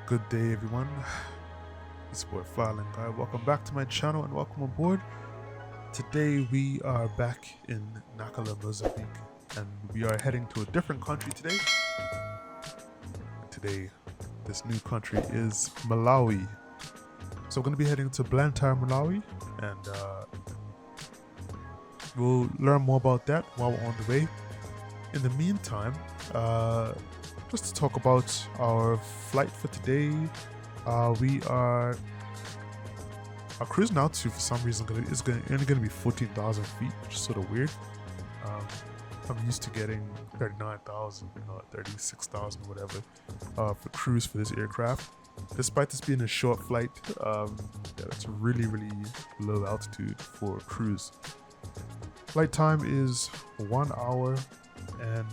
Good day, everyone. It's boy Flying Guy. Welcome back to my channel and welcome aboard. Today we are back in Nakala, Mozambique, and we are heading to a different country today. Today, this new country is Malawi. So we're going to be heading to Blantyre, Malawi, and we'll learn more about that while we're on the way. In the meantime, just to talk about our flight for today, our cruise now to, for some reason, is only going to be 14,000 feet, which is sort of weird. I'm used to getting 39,000, 36,000, whatever, for cruise for this aircraft. Despite this being a short flight, it's a really, really low altitude for a cruise. Flight time is 1 hour and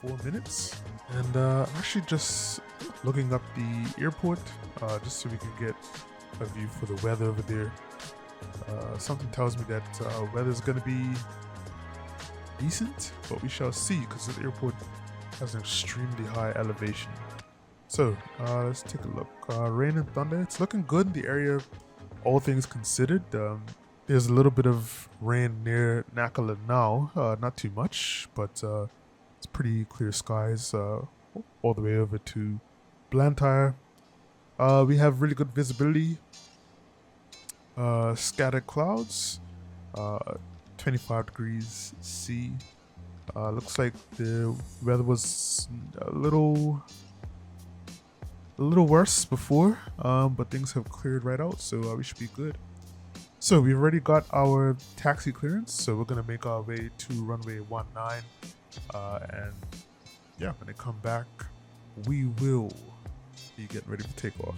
4 minutes, and I'm actually just looking up the airport just so we can get a view for the weather over there. Something tells me that weather is going to be decent, but we shall see because the airport has an extremely high elevation. So let's take a look. Rain and thunder, it's looking good in the area, all things considered. There's a little bit of rain near Nakala now, not too much, but it's pretty clear skies all the way over to Blantyre. We have really good visibility, scattered clouds, 25 degrees C. Looks like the weather was a little worse before, but things have cleared right out, so we should be good. So we've already got our taxi clearance, so we're gonna make our way to runway 19, and yeah, when they come back, we will be getting ready for takeoff.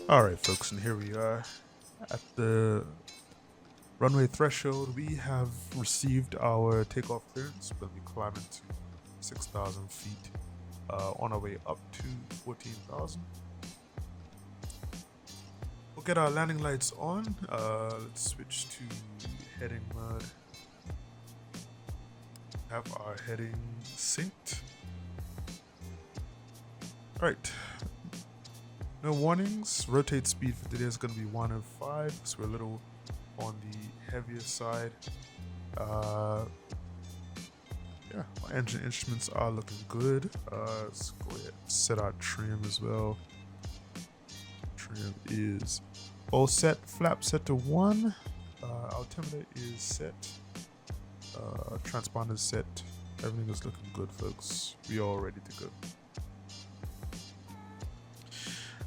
Alright folks, and here we are at the runway threshold. We have received our takeoff clearance. We'll be climbing to 6,000 feet on our way up to 14,000. We'll get our landing lights on. Let's switch to heading mode. Have our heading synced. Alright. No warnings. Rotate speed for today is going to be 105, so we're a little on the heavier side. Yeah, my engine instruments are looking good. Let's go ahead and set our trim as well. Trim is all set. Flap set to 1. Altimeter is set. Transponder is set. Everything is looking good, folks. We are all ready to go.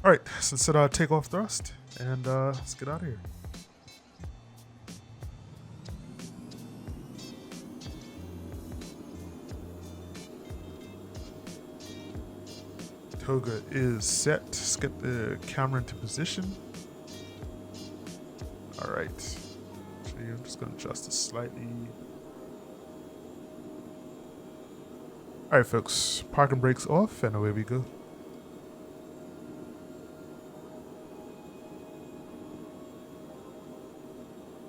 Alright, so let's set our takeoff thrust and let's get out of here. Toga is set. Let's get the camera into position. Alright. Actually, I'm just going to adjust this slightly. Alright, folks. Parking brakes off and away we go.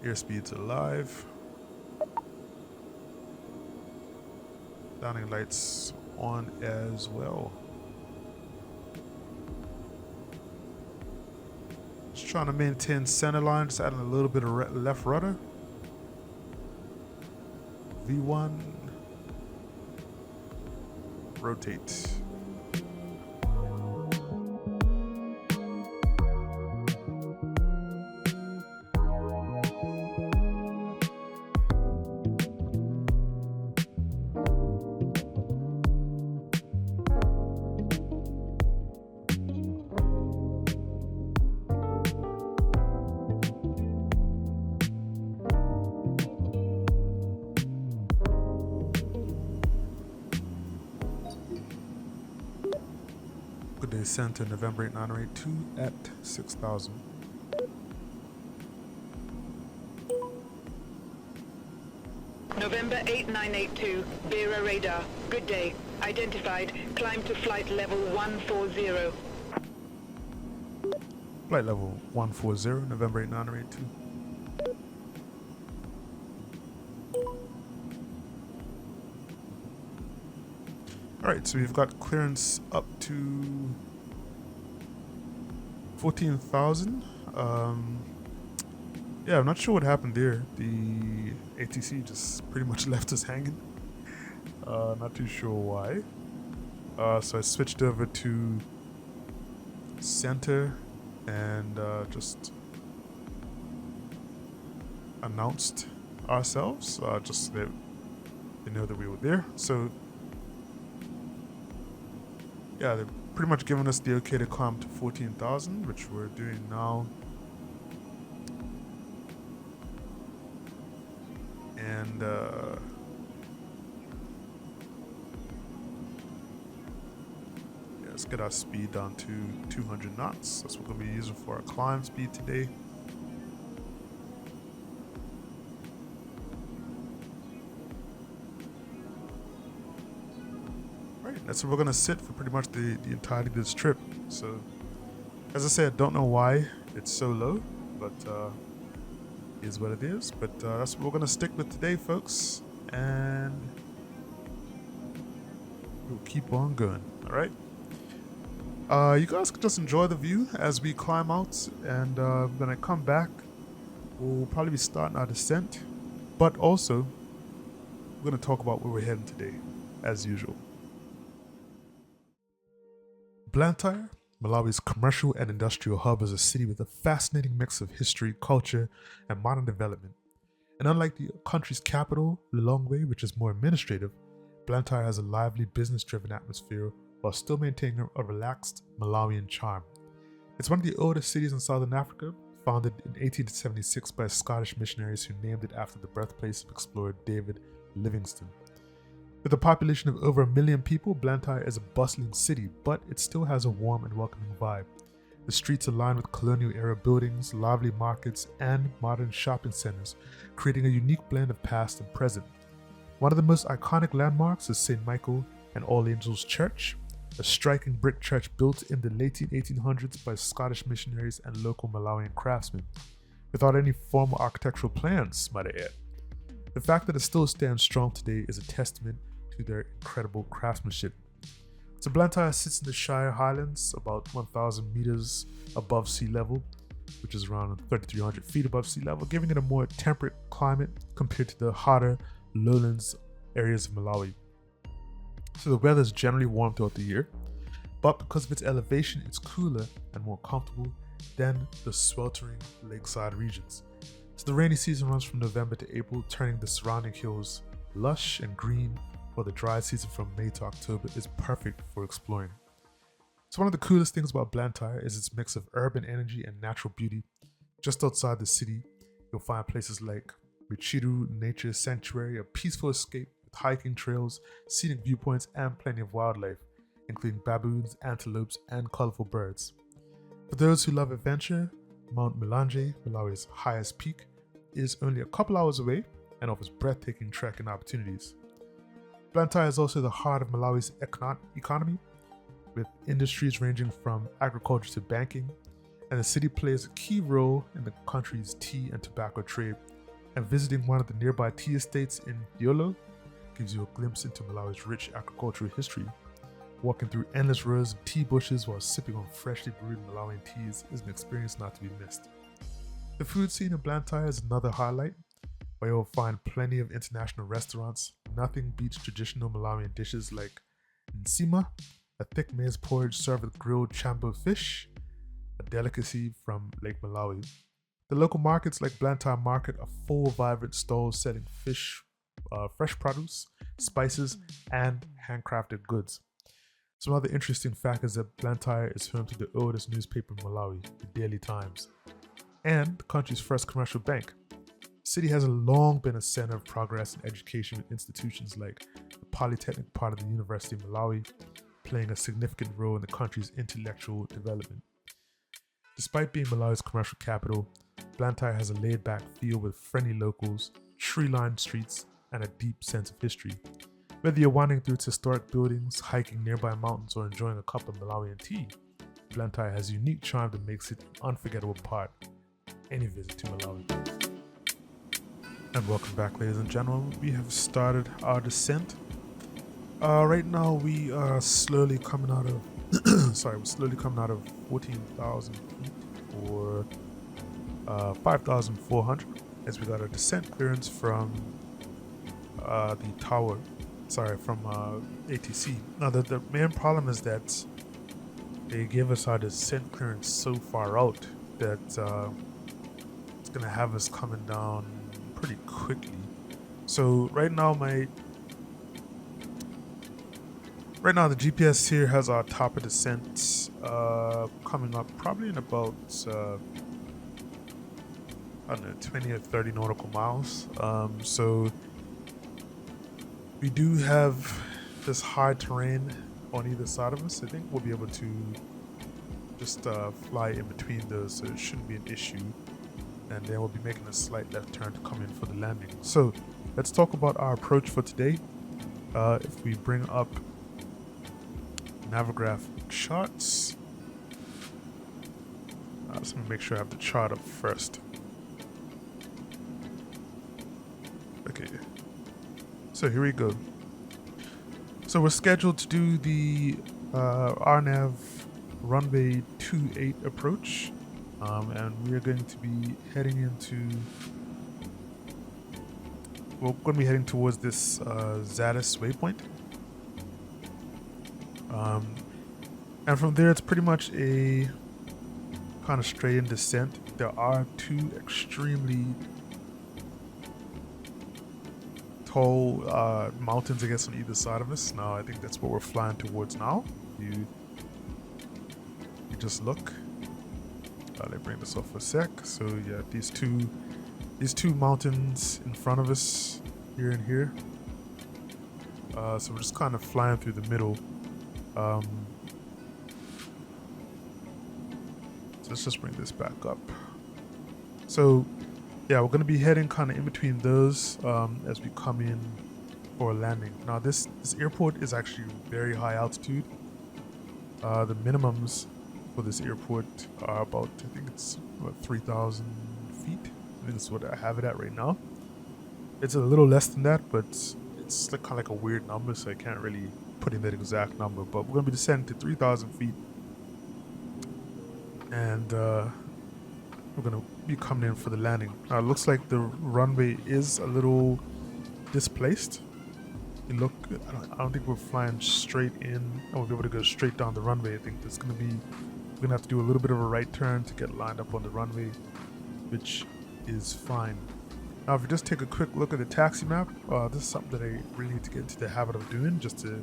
Airspeed's alive. Landing lights on as well. Just trying to maintain center line, just adding a little bit of left rudder. V1. Rotate. Good day, center, November 8982 at 6,000. November November 8982, Vera radar. Good day. Identified. Climb to flight level 140. Flight level 140, November 8982. Alright, so we've got clearance up to 14,000. Yeah, I'm not sure what happened there. The ATC just pretty much left us hanging. Not too sure why. So I switched over to center and just announced ourselves, just so that they know that we were there. So yeah, they're pretty much giving us the okay to climb to 14,000, which we're doing now. And yeah, let's get our speed down to 200 knots. That's what we're going to be using for our climb speed today. Right, that's where we're going to sit for pretty much the entirety of this trip. So, as I said, don't know why it's so low, but is what it is. But that's what we're going to stick with today, folks. And we'll keep on going, all right? You guys can just enjoy the view as we climb out, and when I come back, we'll probably be starting our descent, but also we're going to talk about where we're heading today, as usual. Blantyre, Malawi's commercial and industrial hub, is a city with a fascinating mix of history, culture, and modern development. And unlike the country's capital, Lilongwe, which is more administrative, Blantyre has a lively, business-driven atmosphere while still maintaining a relaxed Malawian charm. It's one of the oldest cities in southern Africa, founded in 1876 by Scottish missionaries who named it after the birthplace of explorer David Livingstone. With a population of over 1 million people, Blantyre is a bustling city, but it still has a warm and welcoming vibe. The streets are lined with colonial-era buildings, lively markets, and modern shopping centers, creating a unique blend of past and present. One of the most iconic landmarks is St. Michael and All Angels Church, a striking brick church built in the late 1800s by Scottish missionaries and local Malawian craftsmen, without any formal architectural plans, might I add. The fact that it still stands strong today is a testament to their incredible craftsmanship. So Blantyre sits in the Shire Highlands, about 1,000 meters above sea level, which is around 3,300 feet above sea level, giving it a more temperate climate compared to the hotter lowlands areas of Malawi. So the weather is generally warm throughout the year, but because of its elevation, it's cooler and more comfortable than the sweltering lakeside regions. So the rainy season runs from November to April, turning the surrounding hills lush and green, while the dry season from May to October is perfect for exploring. So one of the coolest things about Blantyre is its mix of urban energy and natural beauty. Just outside the city, you'll find places like Michiru Nature Sanctuary, a peaceful escape with hiking trails, scenic viewpoints, and plenty of wildlife, including baboons, antelopes, and colorful birds. For those who love adventure, Mount Mulanje, Malawi's highest peak, is only a couple hours away and offers breathtaking trekking opportunities. Blantyre is also the heart of Malawi's economy, with industries ranging from agriculture to banking, and the city plays a key role in the country's tea and tobacco trade. And visiting one of the nearby tea estates in Yolo gives you a glimpse into Malawi's rich agricultural history. Walking through endless rows of tea bushes while sipping on freshly brewed Malawian teas is an experience not to be missed. The food scene in Blantyre is another highlight, where you'll find plenty of international restaurants. Nothing beats traditional Malawian dishes like nsima, a thick maize porridge served with grilled chambo fish, a delicacy from Lake Malawi. The local markets like Blantyre Market are full of vibrant stalls selling fish, fresh produce, spices, and handcrafted goods. Some other interesting fact is that Blantyre is home to the oldest newspaper in Malawi, the Daily Times, and the country's first commercial bank. The city has long been a center of progress in education with institutions like the Polytechnic part of the University of Malawi, playing a significant role in the country's intellectual development. Despite being Malawi's commercial capital, Blantyre has a laid-back feel with friendly locals, tree-lined streets, and a deep sense of history. Whether you're wandering through its historic buildings, hiking nearby mountains, or enjoying a cup of Malawian tea, Blantyre has a unique charm that makes it an unforgettable part of any visit to Malawi. And welcome back, ladies and gentlemen. We have started our descent. Right now we are slowly coming out of we're slowly coming out of 14,000 feet or 5,400 as we got a descent clearance from the tower, from ATC. Now the main problem is that they gave us our descent clearance so far out that it's gonna have us coming down pretty quickly. So right now the GPS here has our top of descent coming up probably in about 20 or 30 nautical miles. So we do have this high terrain on either side of us. I think we'll be able to just fly in between those, so it shouldn't be an issue. And then we'll be making a slight left turn to come in for the landing. So let's talk about our approach for today. If we bring up Navigraph charts, just let me make sure I have the chart up first. Okay, so here we go. So we're scheduled to do the RNAV runway 28 approach, and we are going to be heading towards this Zadis waypoint. And from there, it's pretty much a kind of straight in descent. There are two extremely tall mountains, I guess, on either side of us. Now, I think that's what we're flying towards now. You just look. Let me bring this off for a sec. So yeah, these two mountains in front of us, here and here. So we're just kind of flying through the middle. So let's just bring this back up. So yeah, we're going to be heading kind of in between those as we come in for a landing. Now this airport is actually very high altitude. The minimums for this airport are about, I think it's about 3,000 feet. I think that's what I have it at right now. It's a little less than that, but it's like kind of like a weird number, so I can't really put in that exact number. But we're going to be descending to 3,000 feet, and we're going to be coming in for the landing. Now it looks like the runway is a little displaced. I don't think we're flying straight in and we'll be able to go straight down the runway. I think we're gonna have to do a little bit of a right turn to get lined up on the runway, which is fine. Now if you just take a quick look at the taxi map, this is something that I really need to get into the habit of doing, just to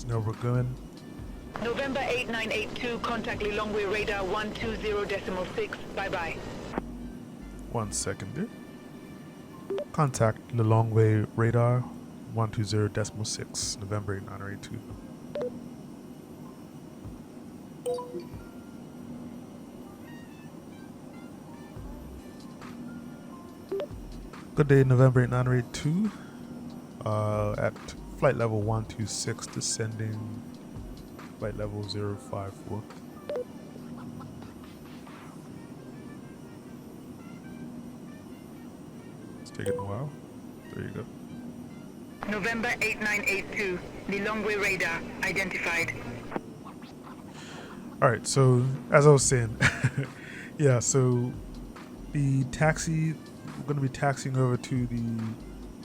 know where we're going. November 8982, contact Lilongwe radar 120.6, bye-bye. 1 second there. Contact Lilongwe radar 120.6, November 8982. Good day, November 8982. At flight level 126, descending flight level 054. It's taking a while. There you go. November 8982, Lilongwe radar identified. Alright, so as I was saying, yeah, so the taxi, we're going to be taxiing over to the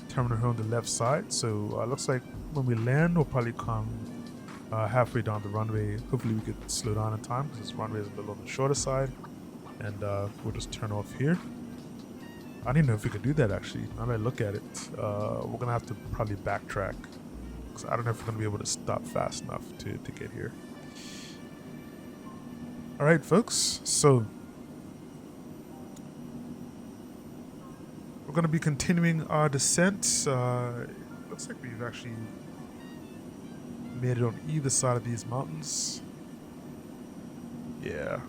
terminal here on the left side. So looks like when we land, we'll probably come halfway down the runway. Hopefully we could slow down in time because this runway is a little on the shorter side. And we'll just turn off here. I don't even know if we could do that actually. Now that I look at it, we're going to have to probably backtrack because I don't know if we're going to be able to stop fast enough to get here. Alright folks, so we're going to be continuing our descent. Looks like we've actually made it on either side of these mountains. Yeah.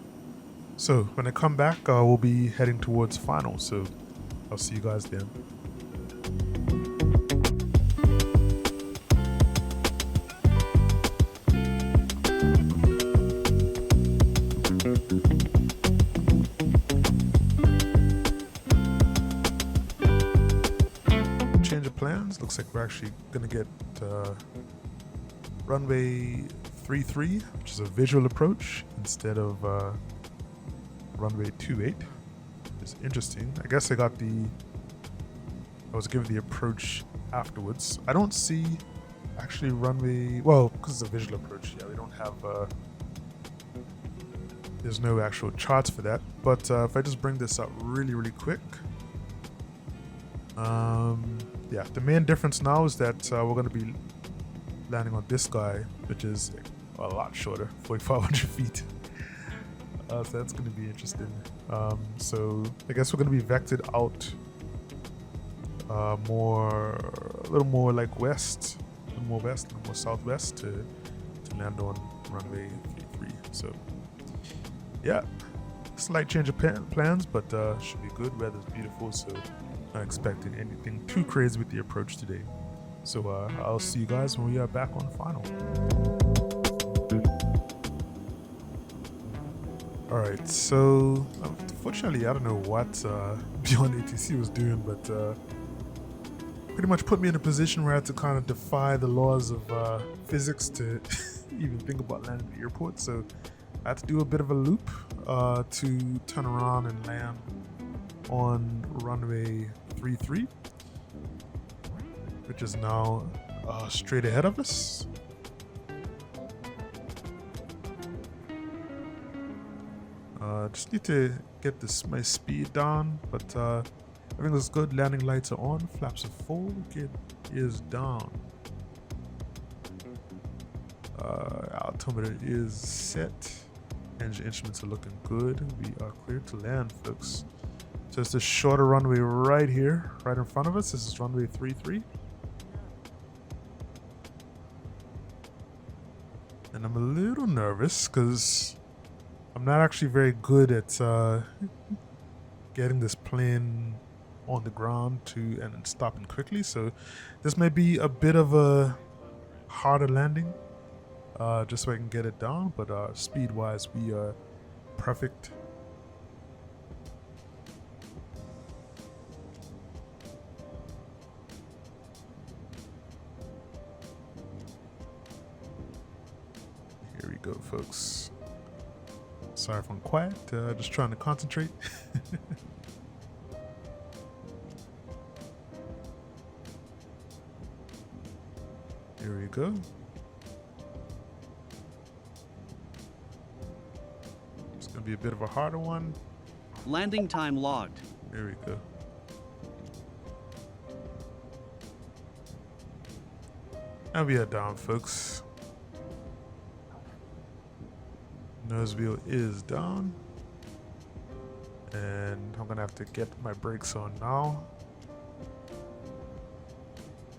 So when I come back, we'll be heading towards final. So I'll see you guys then. looks like we're actually gonna get runway 33, which is a visual approach, instead of runway 28. It's interesting. I guess I was given the approach afterwards. I don't see actually runway, well, because it's a visual approach, yeah, we don't have there's no actual charts for that. But if I just bring this up really quick, yeah, the main difference now is that we're going to be landing on this guy, which is a lot shorter, 4,500 feet. So that's going to be interesting. So I guess we're going to be vectored out a little more like west, a little more west, a little more southwest to land on runway 33. So yeah, slight change of plans, but should be good. Weather's beautiful, so not expecting anything too crazy with the approach today. So I'll see you guys when we are back on final. Alright, so unfortunately I don't know what Beyond ATC was doing, but pretty much put me in a position where I had to kind of defy the laws of physics to even think about landing at the airport. So I had to do a bit of a loop to turn around and land on runway 33, which is now straight ahead of us. Just need to get my speed down, but everything looks good. Landing lights are on, flaps are full, get is down. Altimeter is set. Engine instruments are looking good. We are clear to land, folks. So it's a shorter runway right here, right in front of us. This is runway 33. And I'm a little nervous because I'm not actually very good at getting this plane on the ground and stopping quickly. So this may be a bit of a harder landing, just so I can get it down. But speed-wise, we are perfect. Here we go, folks. Sorry if I'm quiet, just trying to concentrate. Here we go. It's gonna be a bit of a harder one. Landing time logged. There we go. And we are down, folks. Nose wheel is down, and I'm gonna have to get my brakes on now.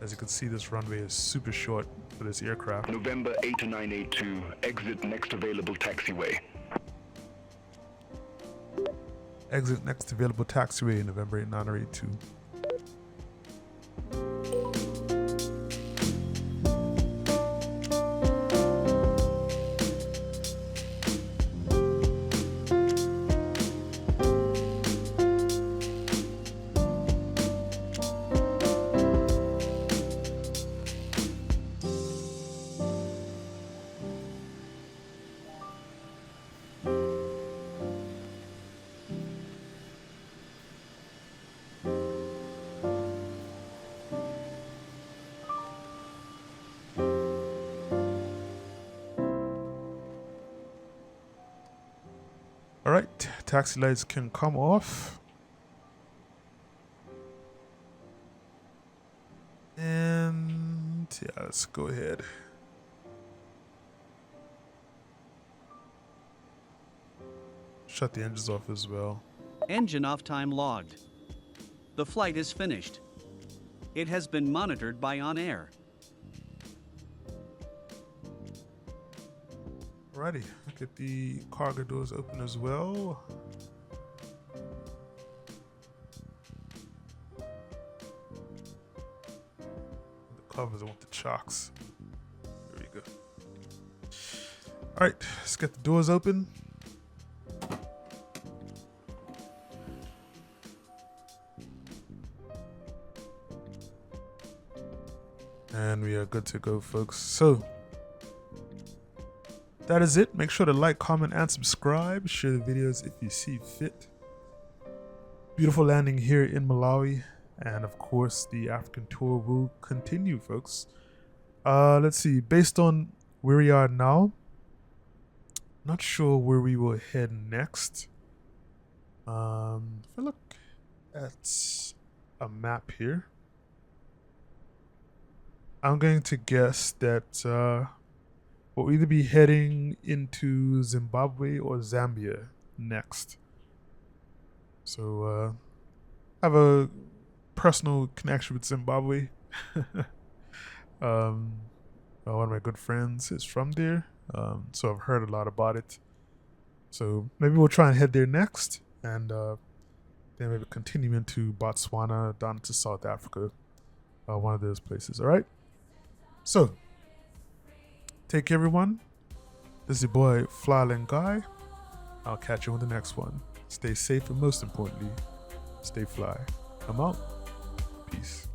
As you can see, this runway is super short for this aircraft. November 8982, exit next available taxiway. Exit next available taxiway, November 8982. Alright, taxi lights can come off. And yeah, let's go ahead. Shut the engines off as well. Engine off time logged. The flight is finished. It has been monitored by On Air. Alrighty, get the cargo doors open as well. The covers, I want the chocks. There we go. Alright, let's get the doors open. And we are good to go, folks. So that is it. Make sure to like, comment, and subscribe. Share the videos if you see fit. Beautiful landing here in Malawi. And of course, the African tour will continue, folks. Let's see. Based on where we are now, not sure where we will head next. If I look at a map here, I'm going to guess that we'll either be heading into Zimbabwe or Zambia next. So I have a personal connection with Zimbabwe. One of my good friends is from there, so I've heard a lot about it. So maybe we'll try and head there next, and then maybe continue into Botswana, down to South Africa, one of those places. All right. So take care, everyone. This is your boy Flyland Guy. I'll catch you on the next one. Stay safe, and most importantly, stay fly. I'm out. Peace.